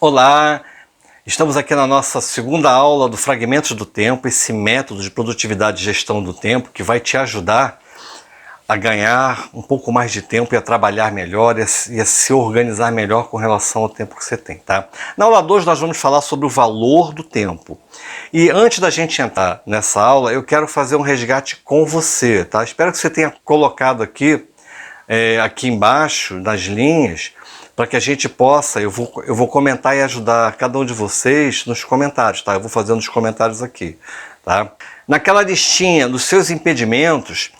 Olá, estamos aqui na nossa segunda aula do Fragmentos do Tempo, esse método de produtividade e gestão do tempo que vai te ajudar a ganhar um pouco mais de tempo e a trabalhar melhor e a se organizar melhor com relação ao tempo que você tem, tá? Na aula 2 nós vamos falar sobre o valor do tempo. E antes da gente entrar nessa aula, eu quero fazer um resgate com você, tá? Espero que você tenha colocado aqui embaixo, nas linhas, para que a gente possa, eu vou comentar e ajudar cada um de vocês nos comentários, tá? Eu vou fazendo os comentários aqui, tá? Naquela listinha dos seus impedimentos,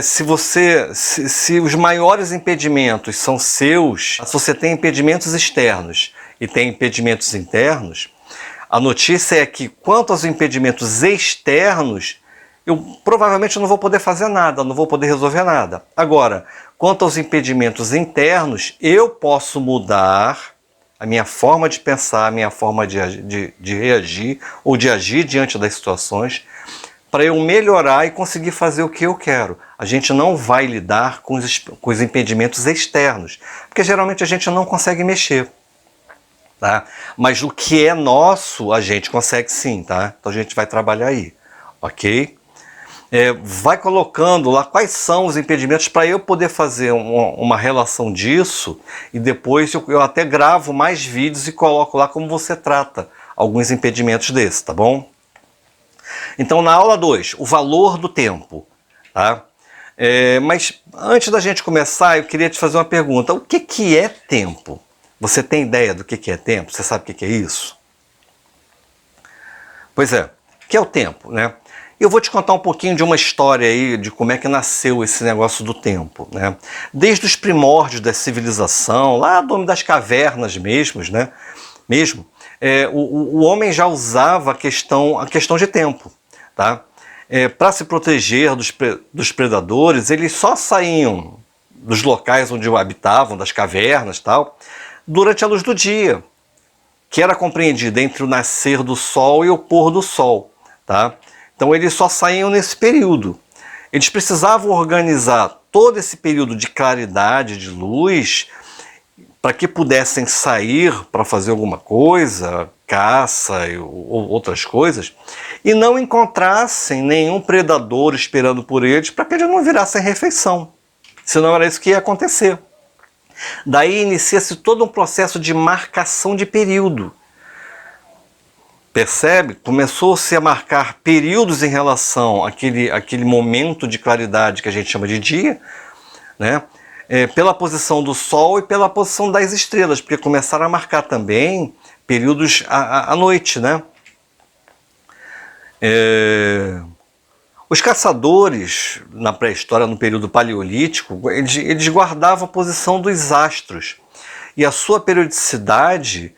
se os maiores impedimentos são seus, se você tem impedimentos externos e tem impedimentos internos, a notícia é que quanto aos impedimentos externos, eu provavelmente não vou poder fazer nada, não vou poder resolver nada. Agora, quanto aos impedimentos internos, eu posso mudar a minha forma de pensar, a minha forma de reagir ou de agir diante das situações para eu melhorar e conseguir fazer o que eu quero. A gente não vai lidar com os impedimentos externos, porque geralmente a gente não consegue mexer. Tá? Mas o que é nosso, a gente consegue sim, tá? Então a gente vai trabalhar aí, ok? Vai colocando lá quais são os impedimentos para eu poder fazer uma relação disso e depois eu até gravo mais vídeos e coloco lá como você trata alguns impedimentos desses, tá bom? Então na aula 2, o valor do tempo, tá? Mas antes da gente começar, eu queria te fazer uma pergunta. O que é tempo? Você tem ideia do que é tempo? Você sabe o que é isso? Pois é, o que é o tempo, né? Eu vou te contar um pouquinho de uma história aí, de como é que nasceu esse negócio do tempo, né? Desde os primórdios da civilização, lá do homem das cavernas mesmo, né? O homem já usava a questão de tempo, tá? Para se proteger dos predadores, eles só saíam dos locais onde habitavam, das cavernas e tal, durante a luz do dia, que era compreendida entre o nascer do sol e o pôr do sol, tá? Então eles só saíam nesse período. Eles precisavam organizar todo esse período de claridade, de luz, para que pudessem sair para fazer alguma coisa, caça ou outras coisas, e não encontrassem nenhum predador esperando por eles para que eles não virassem refeição. Senão era isso que ia acontecer. Daí inicia-se todo um processo de marcação de período. Percebe? Começou-se a marcar períodos em relação àquele momento de claridade que a gente chama de dia, né? Pela posição do Sol e pela posição das estrelas, porque começaram a marcar também períodos à noite, né? Os caçadores, na pré-história, no período paleolítico, eles guardavam a posição dos astros. E a sua periodicidade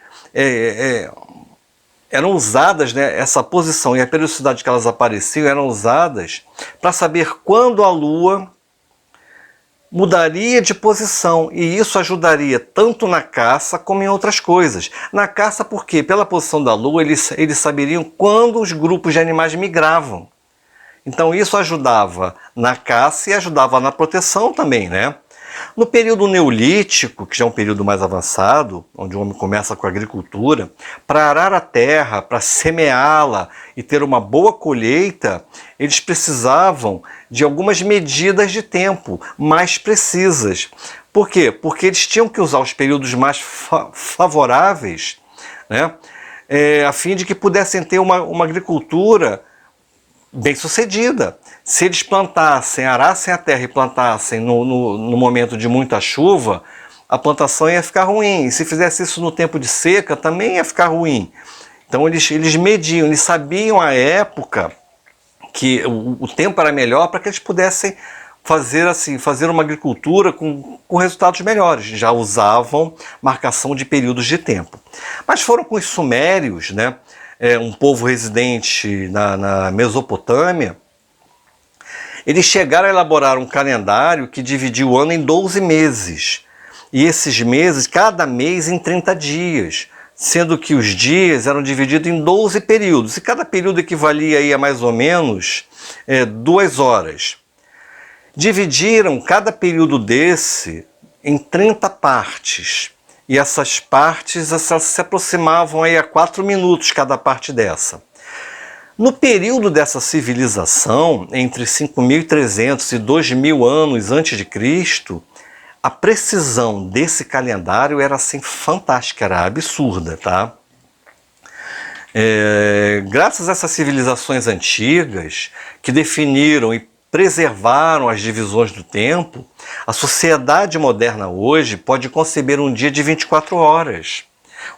eram usadas, né, essa posição e a periodicidade que elas apareciam eram usadas para saber quando a Lua mudaria de posição, e isso ajudaria tanto na caça como em outras coisas. Na caça, porque pela posição da Lua eles saberiam quando os grupos de animais migravam. Então isso ajudava na caça e ajudava na proteção também, né? No período neolítico, que já é um período mais avançado, onde o homem começa com a agricultura, para arar a terra, para semeá-la e ter uma boa colheita, eles precisavam de algumas medidas de tempo mais precisas. Por quê? Porque eles tinham que usar os períodos mais favoráveis, né? A fim de que pudessem ter uma agricultura bem sucedida. Se eles plantassem, arassem a terra e plantassem no momento de muita chuva, a plantação ia ficar ruim. E se fizesse isso no tempo de seca, também ia ficar ruim. Então eles mediam, eles sabiam a época que o tempo era melhor para que eles pudessem fazer uma agricultura com resultados melhores. Já usavam marcação de períodos de tempo. Mas foram com os sumérios, né? Um povo residente na Mesopotâmia, eles chegaram a elaborar um calendário que dividia o ano em 12 meses. E esses meses, cada mês em 30 dias, sendo que os dias eram divididos em 12 períodos. E cada período equivalia aí a mais ou menos 2 horas. Dividiram cada período desse em 30 partes. e essas partes elas se aproximavam aí a 4 minutos cada parte dessa. No período dessa civilização, entre 5.300 e 2.000 anos antes de Cristo, a precisão desse calendário era assim fantástica, era absurda, tá? Graças a essas civilizações antigas que definiram e preservaram as divisões do tempo, a sociedade moderna hoje pode conceber um dia de 24 horas,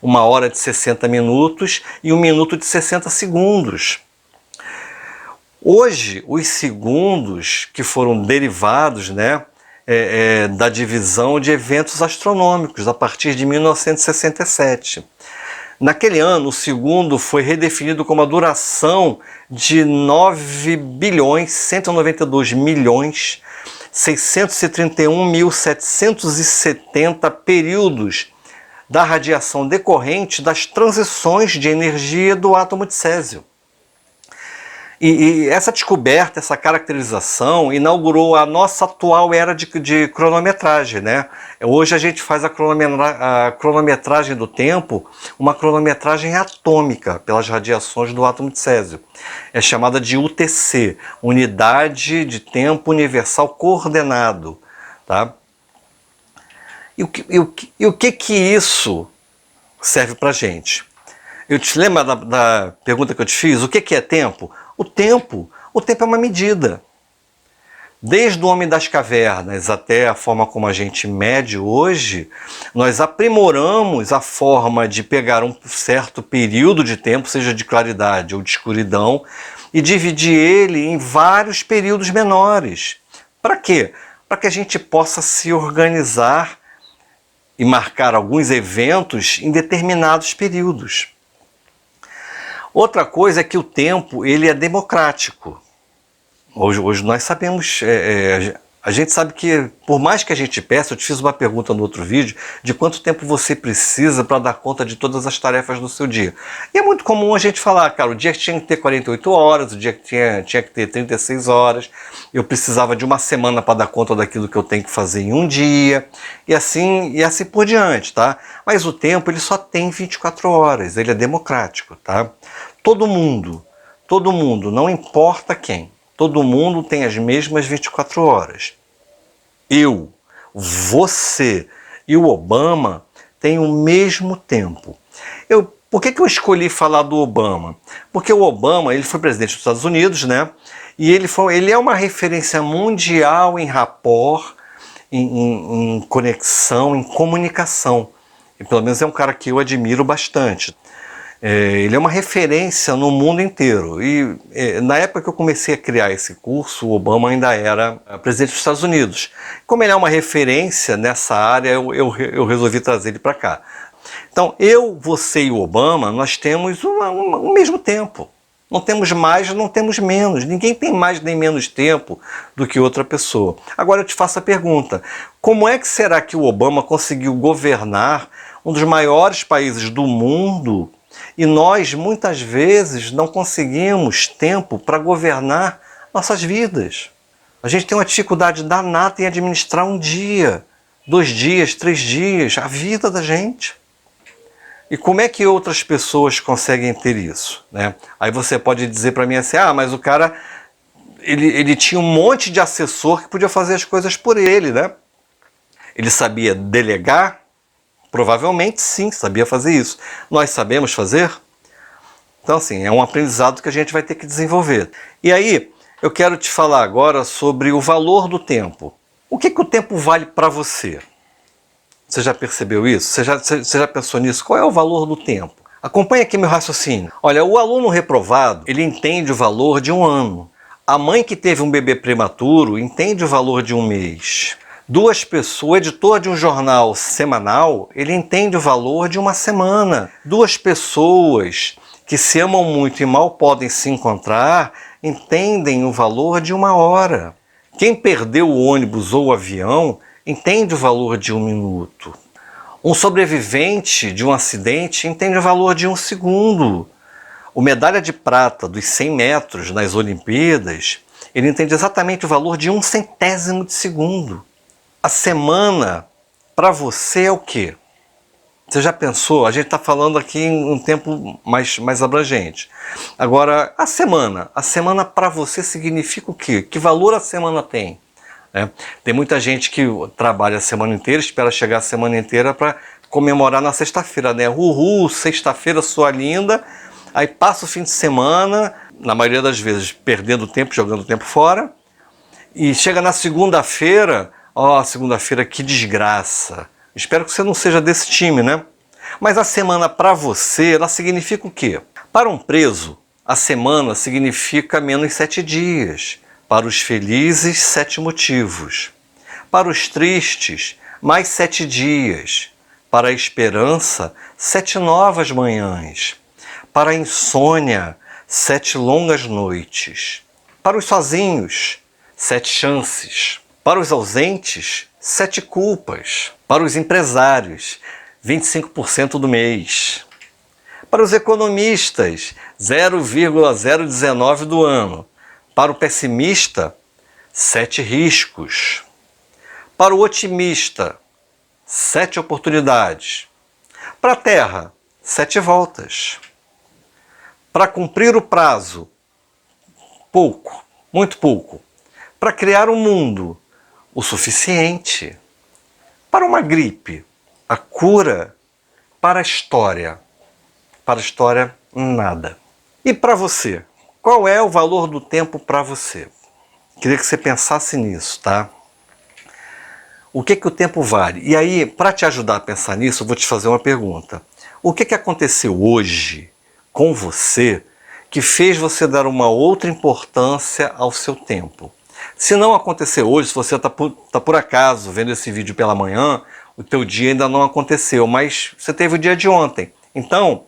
uma hora de 60 minutos e um minuto de 60 segundos. Hoje, os segundos que foram derivados, né, da divisão de eventos astronômicos a partir de 1967. Naquele ano, o segundo foi redefinido como a duração de 9.192.631.770 períodos da radiação decorrente das transições de energia do átomo de césio. E essa descoberta, essa caracterização, inaugurou a nossa atual era de cronometragem, né? Hoje a gente faz a cronometragem do tempo, uma cronometragem atômica pelas radiações do átomo de césio. É chamada de UTC, Unidade de Tempo Universal Coordenado, tá? E o que isso serve pra gente? Eu te lembro da pergunta que eu te fiz? O que é tempo? O tempo é uma medida. Desde o homem das cavernas até a forma como a gente mede hoje, nós aprimoramos a forma de pegar um certo período de tempo, seja de claridade ou de escuridão, e dividir ele em vários períodos menores. Para quê? Para que a gente possa se organizar e marcar alguns eventos em determinados períodos. Outra coisa é que o tempo ele é democrático. Hoje nós sabemos, a gente sabe que por mais que a gente peça, eu te fiz uma pergunta no outro vídeo, de quanto tempo você precisa para dar conta de todas as tarefas do seu dia. E é muito comum a gente falar, cara, o dia que tinha que ter 48 horas, o dia que tinha que ter 36 horas, eu precisava de uma semana para dar conta daquilo que eu tenho que fazer em um dia, e assim por diante, tá? Mas o tempo ele só tem 24 horas, ele é democrático, tá? Todo mundo, não importa quem, todo mundo tem as mesmas 24 horas. Eu, você e o Obama têm o mesmo tempo. Por que eu escolhi falar do Obama? Porque o Obama ele foi presidente dos Estados Unidos, né? E ele é uma referência mundial em rapport, em conexão, em comunicação. E pelo menos é um cara que eu admiro bastante. Ele é uma referência no mundo inteiro. E na época que eu comecei a criar esse curso, o Obama ainda era presidente dos Estados Unidos. Como ele é uma referência nessa área, eu resolvi trazer ele para cá. Então, você e o Obama, nós temos o mesmo tempo. Não temos mais, não temos menos. Ninguém tem mais nem menos tempo do que outra pessoa. Agora eu te faço a pergunta: como é que será que o Obama conseguiu governar um dos maiores países do mundo e nós, muitas vezes, não conseguimos tempo para governar nossas vidas? A gente tem uma dificuldade danada em administrar um dia, 2 dias, 3 dias, a vida da gente. E como é que outras pessoas conseguem ter isso, né? Aí você pode dizer para mim assim, mas o cara, ele tinha um monte de assessor que podia fazer as coisas por ele, né? Ele sabia delegar? Provavelmente sim, sabia fazer isso. Nós sabemos fazer? Então assim, é um aprendizado que a gente vai ter que desenvolver. E aí, eu quero te falar agora sobre o valor do tempo. O que o tempo vale para você? Você já percebeu isso? Você já pensou nisso? Qual é o valor do tempo? Acompanhe aqui meu raciocínio. Olha, o aluno reprovado, ele entende o valor de 1 ano. A mãe que teve um bebê prematuro entende o valor de 1 mês. 2 pessoas, o editor de um jornal semanal, ele entende o valor de 1 semana. 2 pessoas que se amam muito e mal podem se encontrar, entendem o valor de 1 hora. Quem perdeu o ônibus ou o avião, entende o valor de 1 minuto. Um sobrevivente de um acidente entende o valor de 1 segundo. O medalha de prata dos 100 metros nas Olimpíadas, ele entende exatamente o valor de 1/100º de segundo. A semana, para você, é o quê? Você já pensou? A gente está falando aqui em um tempo mais abrangente. Agora, a semana para você significa o quê? Que valor a semana tem? Tem muita gente que trabalha a semana inteira, espera chegar a semana inteira para comemorar na sexta-feira, né? Uhul, sexta-feira sua linda. Aí passa o fim de semana, na maioria das vezes perdendo tempo, jogando tempo fora. E chega na segunda-feira, segunda-feira que desgraça. Espero que você não seja desse time, né? Mas a semana para você, ela significa o quê? Para um preso, a semana significa menos 7 dias. Para os felizes, 7 motivos. Para os tristes, mais 7 dias. Para a esperança, 7 novas manhãs. Para a insônia, 7 longas noites. Para os sozinhos, 7 chances. Para os ausentes, 7 culpas. Para os empresários, 25% do mês. Para os economistas, 0,019 do ano. Para o pessimista, 7 riscos. Para o otimista, 7 oportunidades. Para a Terra, 7 voltas. Para cumprir o prazo, pouco, muito pouco. Para criar um mundo, o suficiente. Para uma gripe, a cura. Para a história, nada. E para você? Qual é o valor do tempo para você? Queria que você pensasse nisso, tá? O que o tempo vale? E aí, para te ajudar a pensar nisso, eu vou te fazer uma pergunta. O que aconteceu hoje com você que fez você dar uma outra importância ao seu tempo? Se não aconteceu hoje, se você está por acaso vendo esse vídeo pela manhã, o teu dia ainda não aconteceu, mas você teve o dia de ontem. Então,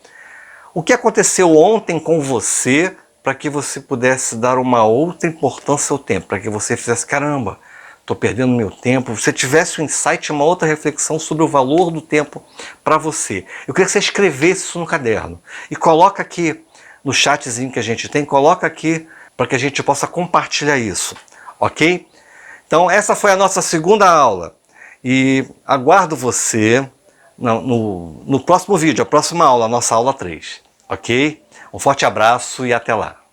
o que aconteceu ontem com você para que você pudesse dar uma outra importância ao tempo, para que você fizesse, caramba, estou perdendo meu tempo, você tivesse um insight, uma outra reflexão sobre o valor do tempo para você. Eu queria que você escrevesse isso no caderno e coloca aqui no chatzinho que a gente tem, coloca aqui para que a gente possa compartilhar isso, ok? Então essa foi a nossa segunda aula e aguardo você no próximo vídeo, a próxima aula, a nossa aula 3, ok? Um forte abraço e até lá!